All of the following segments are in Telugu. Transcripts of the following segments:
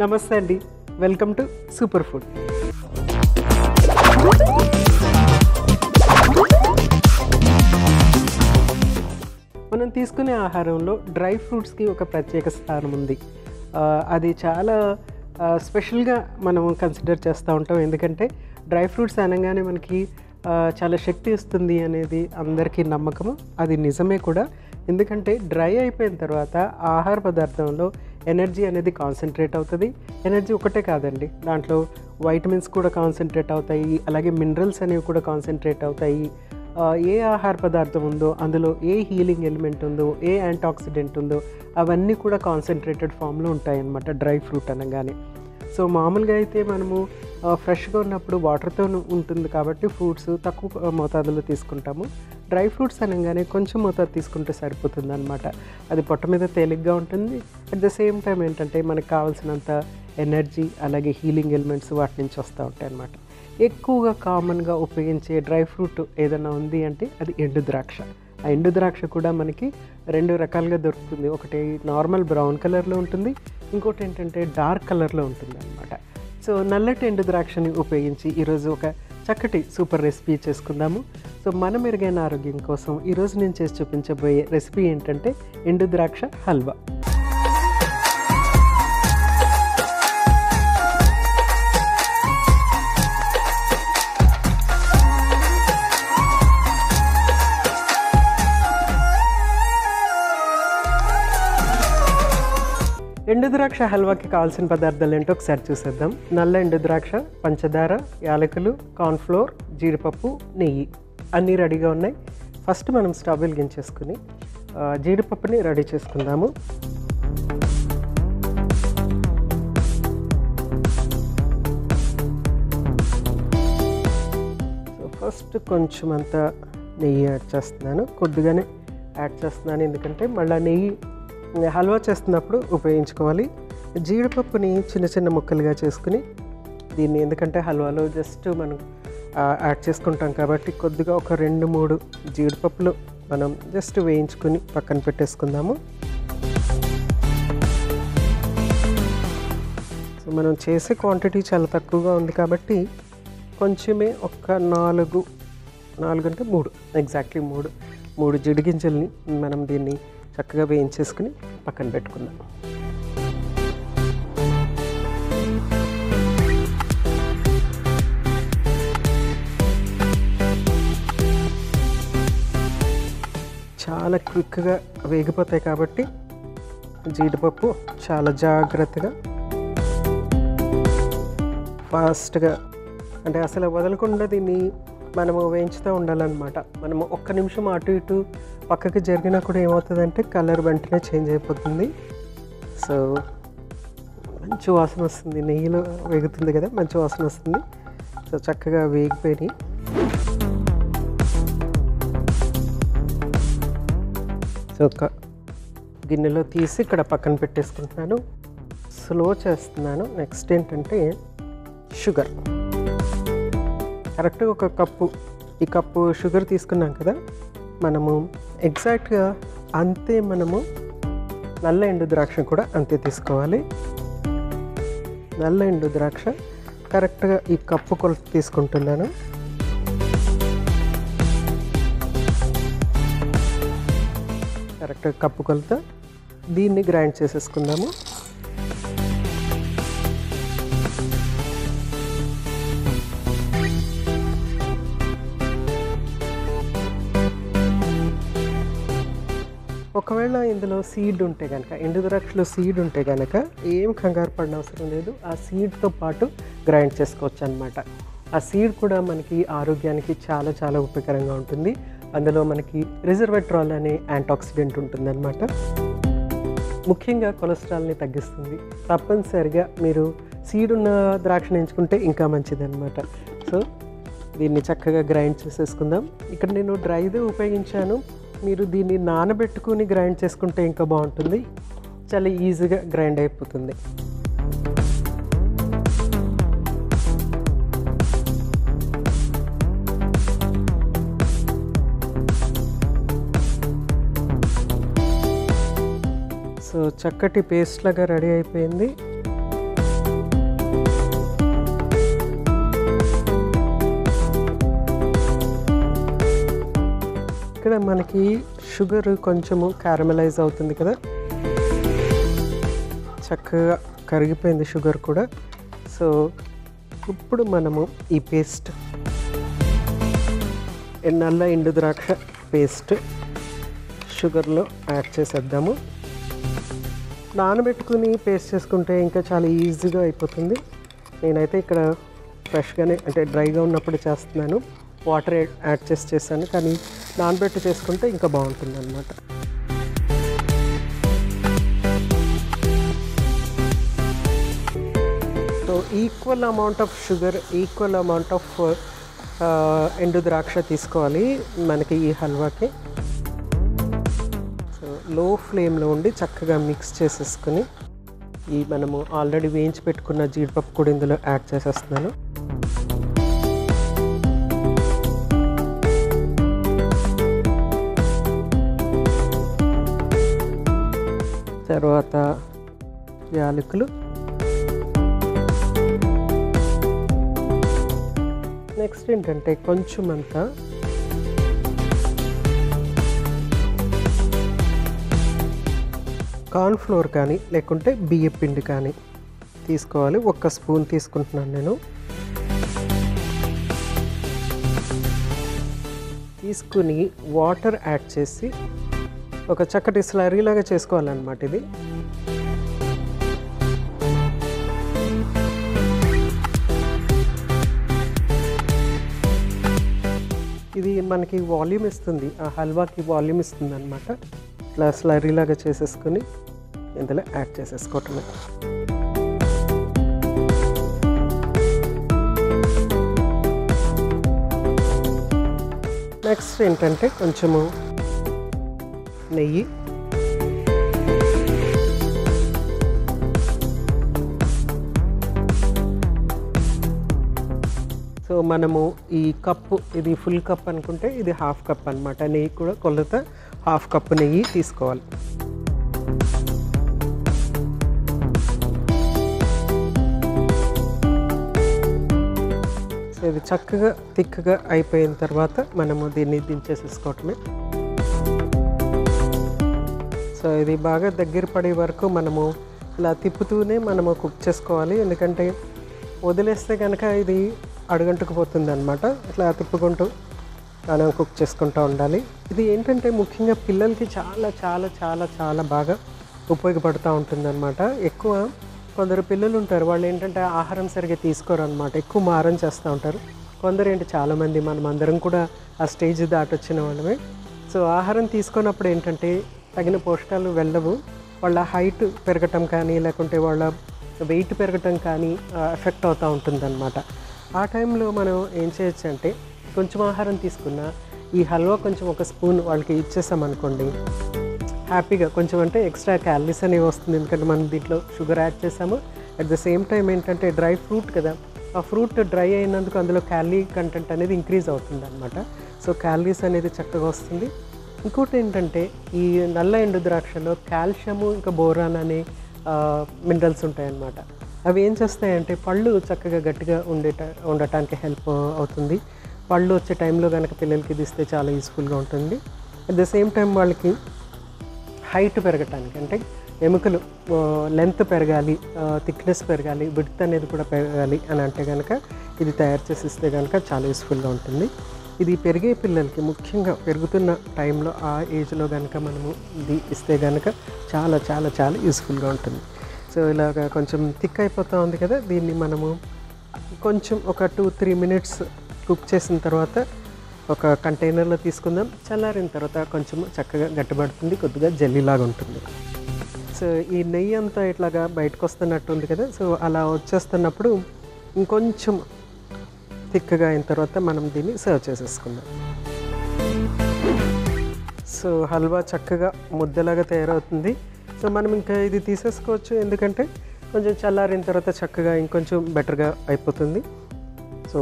నమస్తే అండి, వెల్కమ్ టు సూపర్ ఫుడ్. మనం తీసుకునే ఆహారంలో డ్రై ఫ్రూట్స్కి ఒక ప్రత్యేక స్థానం ఉంది. అది చాలా స్పెషల్గా మనం కన్సిడర్ చేస్తూ ఉంటాం. ఎందుకంటే డ్రై ఫ్రూట్స్ అనగానే మనకి చాలా శక్తి ఇస్తుంది అనేది అందరికీ నమ్మకము. అది నిజమే కూడా. ఎందుకంటే డ్రై అయిపోయిన తర్వాత ఆహార పదార్థంలో ఎనర్జీ అనేది కాన్సన్ట్రేట్ అవుతుంది. ఎనర్జీ ఒకటే కాదండి, దాంట్లో వైటమిన్స్ కూడా కాన్సన్ట్రేట్ అవుతాయి, అలాగే మినరల్స్ అనేవి కూడా కాన్సన్ట్రేట్ అవుతాయి. ఏ ఆహార పదార్థం ఉందో అందులో ఏ హీలింగ్ ఎలిమెంట్ ఉందో, ఏ యాంటాక్సిడెంట్ ఉందో అవన్నీ కూడా కాన్సన్ట్రేటెడ్ ఫామ్లో ఉంటాయి అన్నమాట డ్రై ఫ్రూట్ అనగానే. సో మామూలుగా అయితే మనము ఫ్రెష్గా ఉన్నప్పుడు వాటర్తో ఉంటుంది కాబట్టి ఫ్రూట్స్ తక్కువ మోతాదులో తీసుకుంటాము. డ్రై ఫ్రూట్స్ అనగానే కొంచెం మోతాదు తీసుకుంటే సరిపోతుంది అనమాట. అది పొట్ట మీద తేలిగ్గా ఉంటుంది. అట్ ద సేమ్ టైం ఏంటంటే మనకు కావాల్సినంత ఎనర్జీ అలాగే హీలింగ్ ఎలిమెంట్స్ వాటి నుంచి వస్తూ ఉంటాయి అన్నమాట. ఎక్కువగా కామన్గా ఉపయోగించే డ్రై ఫ్రూట్ ఏదైనా ఉంది అంటే అది ఎండు ద్రాక్ష. ఆ ఎండు ద్రాక్ష కూడా మనకి రెండు రకాలుగా దొరుకుతుంది. ఒకటి నార్మల్ బ్రౌన్ కలర్లో ఉంటుంది, ఇంకోటి ఏంటంటే డార్క్ కలర్లో ఉంటుంది అనమాట. సో నల్లటి ఎండు ద్రాక్షని ఉపయోగించి ఈరోజు ఒక చక్కటి సూపర్ రెసిపీ చేసుకుందాము. సో మన మెరుగైన ఆరోగ్యం కోసం ఈరోజు నేను చేసి చూపించబోయే రెసిపీ ఏంటంటే ఎండు ద్రాక్ష హల్వా. ఎండు ద్రాక్ష హల్వాకి కావాల్సిన పదార్థాలు ఏంటో ఒకసారి చూసేద్దాం. నల్ల ఎండు ద్రాక్ష, పంచదార, యాలకులు, కార్న్ఫ్లోర్, జీడిపప్పు, నెయ్యి అన్నీ రెడీగా ఉన్నాయి. ఫస్ట్ మనం స్టవ్ వెలిగించేసుకుని జీడిపప్పుని రెడీ చేసుకుందాము. సో ఫస్ట్ కొంచెం అంత నెయ్యి యాడ్ చేస్తున్నాను, కొద్దిగానే యాడ్ చేస్తున్నాను ఎందుకంటే మళ్ళీ నెయ్యి హల్వా చేస్తున్నప్పుడు ఉపయోగించుకోవాలి. జీడిపప్పుని చిన్న చిన్న ముక్కలుగా చేసుకుని దీన్ని, ఎందుకంటే హల్వాలో జస్ట్ మనం యాడ్ చేసుకుంటాం కాబట్టి కొద్దిగా ఒక 2-3 జీడిపప్పులు మనం జస్ట్ వేయించుకొని పక్కన పెట్టేసుకుందాము. సో మనం చేసే క్వాంటిటీ చాలా తక్కువగా ఉంది కాబట్టి కొంచెమే ఒక 4 అంటే 3 ఎగ్జాక్ట్లీ 3 జిడిగింజల్ని మనం దీన్ని చక్కగా వేయించేసుకుని పక్కన పెట్టుకుందాం. చాలా క్విక్గా వేగిపోతాయి కాబట్టి జీడిపప్పు చాలా జాగ్రత్తగా ఫాస్ట్గా, అంటే అసలు వదలకుండా దీన్ని మనము వేయించుతూ ఉండాలన్నమాట. మనము ఒక్క నిమిషం అటు ఇటు పక్కకి జరిగినా కూడా ఏమవుతుందంటే కలర్ వెంటనే చేంజ్ అయిపోతుంది. సో మంచి వాసన వస్తుంది, నెయ్యిలో వేగుతుంది కదా, మంచి వాసన వస్తుంది. సో చక్కగా వేగిపోయి సో ఒక గిన్నెలో తీసి ఇక్కడ పక్కన పెట్టేసుకుంటున్నాను. స్లో చేస్తున్నాను. నెక్స్ట్ ఏంటంటే షుగర్. కరెక్ట్గా ఒక కప్పు, ఈ కప్పు షుగర్ తీసుకున్నాం కదా, మనము ఎగ్జాక్ట్గా అంతే మనము నల్ల ఎండు ద్రాక్ష కూడా అంతే తీసుకోవాలి. నల్ల ఎండు ద్రాక్ష కరెక్ట్గా ఈ కప్పు కొలత తీసుకుంటున్నాను. కరెక్ట్గా కప్పు కొలత. దీన్ని గ్రైండ్ చేసేసుకుందాము. ఒకవేళ ఇందులో సీడ్ ఉంటే కనుక, ఎండు ద్రాక్షలో సీడ్ ఉంటే కనుక ఏం కంగారు పడిన అవసరం లేదు, ఆ సీడ్తో పాటు గ్రైండ్ చేసుకోవచ్చు అనమాట. ఆ సీడ్ కూడా మనకి ఆరోగ్యానికి చాలా చాలా ఉపయోగకరంగా ఉంటుంది. అందులో మనకి రిజర్వెట్రాల్ అనే యాంటాక్సిడెంట్ ఉంటుందన్నమాట. ముఖ్యంగా కొలెస్ట్రాల్ని తగ్గిస్తుంది. తప్పనిసరిగా మీరు సీడ్ ఉన్న ద్రాక్షను ఎంచుకుంటే ఇంకా మంచిదన్నమాట. సో దీన్ని చక్కగా గ్రైండ్ చేసేసుకుందాం. ఇక్కడ నేను డ్రైదే ఉపయోగించాను, మీరు దీన్ని నానబెట్టుకుని గ్రైండ్ చేసుకుంటే ఇంకా బాగుంటుంది. చాలా ఈజీగా గ్రైండ్ అయిపోతుంది. సో చక్కటి పేస్ట్ లాగా రెడీ అయిపోయింది. ఇక్కడ మనకి షుగర్ కొంచెము క్యారమలైజ్ అవుతుంది కదా, చక్కగా కరిగిపోయింది షుగర్ కూడా. సో ఇప్పుడు మనము ఈ పేస్ట్, నల్ల ఎండు ద్రాక్ష పేస్ట్ షుగర్లో యాడ్ చేసేద్దాము. నానబెట్టుకుని పేస్ట్ చేసుకుంటే ఇంకా చాలా ఈజీగా అయిపోతుంది. నేనైతే ఇక్కడ ఫ్రెష్గానే అంటే డ్రైగా ఉన్నప్పుడు చేస్తున్నాను, వాటర్ యాడ్ చేశాను. కానీ నానబెట్టి చేసుకుంటే ఇంకా బాగుంటుంది అన్నమాట. So equal amount of sugar, equal amount of ఎండు ద్రాక్ష తీసుకోవాలి మనకి ఈ హల్వాకి. సో లో ఫ్లేమ్లో ఉండి చక్కగా మిక్స్ చేసేసుకొని ఈ మనము ఆల్రెడీ వేయించి పెట్టుకున్న జీడిపప్పు కూడా ఇందులో యాడ్ చేసేస్తున్నాను. తర్వాత యాలకులు, నెక్స్ట్ ఏంటంటే కొంచెం అంతా కార్న్ఫ్లోర్ కానీ లేకుంటే బియ్య పిండి కానీ తీసుకోవాలి. 1 స్పూన్ తీసుకుంటున్నాను నేను. తీసుకుని వాటర్ యాడ్ చేసి ఒక చక్కటి స్లరీలాగా చేసుకోవాలన్నమాట. ఇది మనకి వాల్యూమ్ ఇస్తుంది, ఆ హల్వాకి వాల్యూమ్ ఇస్తుంది అనమాట. ఇట్లా స్లరీలాగా చేసేసుకొని ఇందులో యాడ్ చేసేసుకోవటమే. నెక్స్ట్ ఏంటంటే కొంచెము నెయ్యి, సో మనము ఈ కప్పు, ఇది ఫుల్ కప్ అనుకుంటే ఇది హాఫ్ కప్ అనమాట. నెయ్యి కూడా కొలత హాఫ్ కప్పు నెయ్యి తీసుకోవాలి. సో ఇది చక్కగా థిక్గా అయిపోయిన తర్వాత మనము దీన్ని దించేసేసుకోవటమే. సో ఇది బాగా దగ్గర పడే వరకు మనము ఇలా తిప్పుతూనే మనము కుక్ చేసుకోవాలి. ఎందుకంటే వదిలేస్తే కనుక ఇది అడుగంటుకుపోతుంది అనమాట. ఇట్లా తిప్పుకుంటూ మనం కుక్ చేసుకుంటూ ఉండాలి. ఇది ఏంటంటే ముఖ్యంగా పిల్లలకి చాలా చాలా చాలా చాలా బాగా ఉపయోగపడుతూ ఉంటుందన్నమాట. ఎక్కువ కొందరు పిల్లలు ఉంటారు, వాళ్ళు ఏంటంటే ఆహారం సరిగ్గా తీసుకోరు అనమాట, ఎక్కువ మారం చేస్తూ ఉంటారు. కొందరు ఏంటి చాలామంది, మనం అందరం కూడా ఆ స్టేజ్ దాటొచ్చిన వాళ్ళమే. సో ఆహారం తీసుకున్నప్పుడు ఏంటంటే తగిన పోషకాలు వెళ్ళవు, వాళ్ళ హైట్ పెరగటం కానీ లేకుంటే వాళ్ళ వెయిట్ పెరగటం కానీ ఎఫెక్ట్ అవుతూ ఉంటుందన్నమాట. ఆ టైంలో మనం ఏం చేయొచ్చు అంటే కొంచెం ఆహారం తీసుకున్న ఈ హల్వా కొంచెం 1 స్పూన్ వాళ్ళకి ఇచ్చేసామనుకోండి, హ్యాపీగా కొంచెం అంటే ఎక్స్ట్రా క్యాలరీస్ అనేవి వస్తుంది. ఎందుకంటే మనం దీంట్లో షుగర్ యాడ్ చేసాము. అట్ ద సేమ్ టైం ఏంటంటే డ్రై ఫ్రూట్ కదా, ఆ ఫ్రూట్ డ్రై అయినందుకు అందులో క్యాలరీ కంటెంట్ అనేది ఇంక్రీజ్ అవుతుంది అనమాట. సో క్యాలరీస్ అనేది చక్కగా వస్తుంది. ఇంకోటి ఏంటంటే ఈ నల్ల ఎండు ద్రాక్షలో కాల్షియము ఇంకా బోరాన్ అనే మినరల్స్ ఉంటాయన్నమాట. అవి ఏం చేస్తాయంటే పళ్ళు చక్కగా గట్టిగా ఉండటానికి హెల్ప్ అవుతుంది. పళ్ళు వచ్చే టైంలో కనుక పిల్లలకి ఇది ఇస్తే చాలా యూస్ఫుల్గా ఉంటుంది. అట్ ద సేమ్ టైం వాళ్ళకి హైట్ పెరగటానికి, అంటే ఎముకలు లెంత్ పెరగాలి, థిక్నెస్ పెరగాలి, విడ్త్ అనేది కూడా పెరగాలి అని అంటే కనుక ఇది తయారు చేసి ఇస్తే కనుక చాలా యూస్ఫుల్గా ఉంటుంది. ఇది పెరిగే పిల్లలకి ముఖ్యంగా పెరుగుతున్న టైంలో ఆ ఏజ్లో కనుక మనము ఇది ఇస్తే కనుక చాలా చాలా చాలా యూస్ఫుల్గా ఉంటుంది. సో ఇలాగ కొంచెం థిక్ అయిపోతూ ఉంది కదా, దీన్ని మనము కొంచెం ఒక 2-3 మినిట్స్ కుక్ చేసిన తర్వాత ఒక కంటైనర్లో తీసుకుందాం. చల్లారిన తర్వాత కొంచెం చక్కగా గట్టిపడుతుంది, కొద్దిగా జెల్లీలాగా ఉంటుంది. సో ఈ నెయ్యి అంతా ఇట్లాగా బయటకు వస్తున్నట్టు ఉంది కదా, సో అలా వచ్చేస్తున్నప్పుడు ఇంకొంచెం థిక్గా అయిన తర్వాత మనం దీన్ని సర్వ్ చేసేసుకుందాం. సో హల్వా చక్కగా ముద్దలాగా తయారవుతుంది. సో మనం ఇంకా ఇది తీసేసుకోవచ్చు, ఎందుకంటే కొంచెం చల్లారిన తర్వాత చక్కగా ఇంకొంచెం బెటర్గా అయిపోతుంది. సో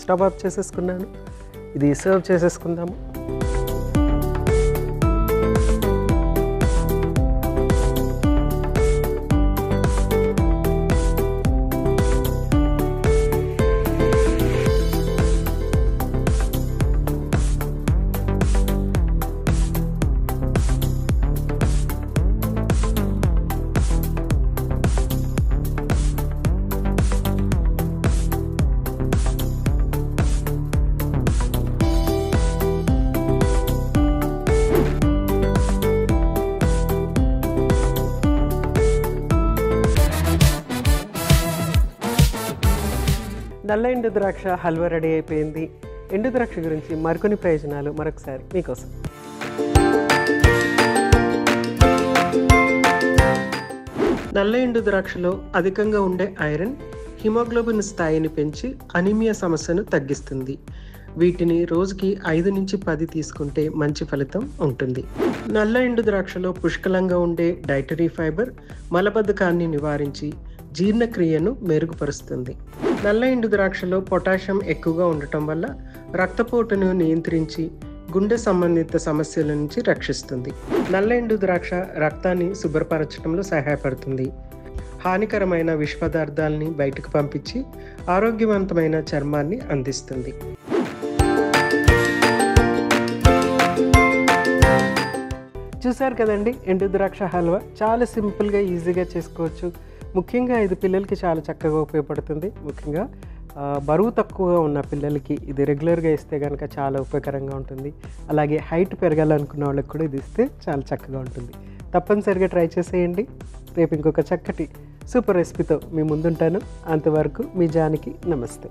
స్టవ్ ఆఫ్ చేసేసుకున్నాను, ఇది సర్వ్ చేసేసుకుందాము. నల్ల ఎండు ద్రాక్ష హల్వా రెడీ అయిపోయింది. ఎండు ద్రాక్ష గురించి మరికొన్ని ప్రయోజనాలు మరొకసారి మీకోసం. నల్ల ఎండు ద్రాక్షలో అధికంగా ఉండే ఐరన్ హిమోగ్లోబిన్ స్థాయిని పెంచి అనీమియా సమస్యను తగ్గిస్తుంది. వీటిని రోజుకి 5 నుంచి 10 తీసుకుంటే మంచి ఫలితం ఉంటుంది. నల్ల ఎండు ద్రాక్షలో పుష్కలంగా ఉండే డైటరీ ఫైబర్ మలబద్ధకాన్ని నివారించి జీర్ణక్రియను మెరుగుపరుస్తుంది. నల్ల ఎండు ద్రాక్షలో పొటాషియం ఎక్కువగా ఉండటం వల్ల రక్తపోటును నియంత్రించి గుండె సంబంధిత సమస్యల నుంచి రక్షిస్తుంది. నల్ల ఎండు ద్రాక్ష రక్తాన్ని శుభ్రపరచడంలో సహాయపడుతుంది. హానికరమైన విష పదార్థాలని బయటకు పంపించి ఆరోగ్యవంతమైన చర్మాన్ని అందిస్తుంది. చూసారు కదండి, ఎండు ద్రాక్ష హల్వా చాలా సింపుల్గా ఈజీగా చేసుకోవచ్చు. ముఖ్యంగా ఇది పిల్లలకి చాలా చక్కగా ఉపయోగపడుతుంది. ముఖ్యంగా బరువు తక్కువగా ఉన్న పిల్లలకి ఇది రెగ్యులర్గా ఇస్తే కనుక చాలా ఉపయోగకరంగా ఉంటుంది. అలాగే హైట్ పెరగాలనుకున్న వాళ్ళకి కూడా ఇది ఇస్తే చాలా చక్కగా ఉంటుంది. తప్పనిసరిగా ట్రై చేసేయండి. రేపు ఇంకొక చక్కటి సూపర్ రెసిపీతో మీ ముందుంటాను. అంతవరకు మీ జానికి నమస్తే.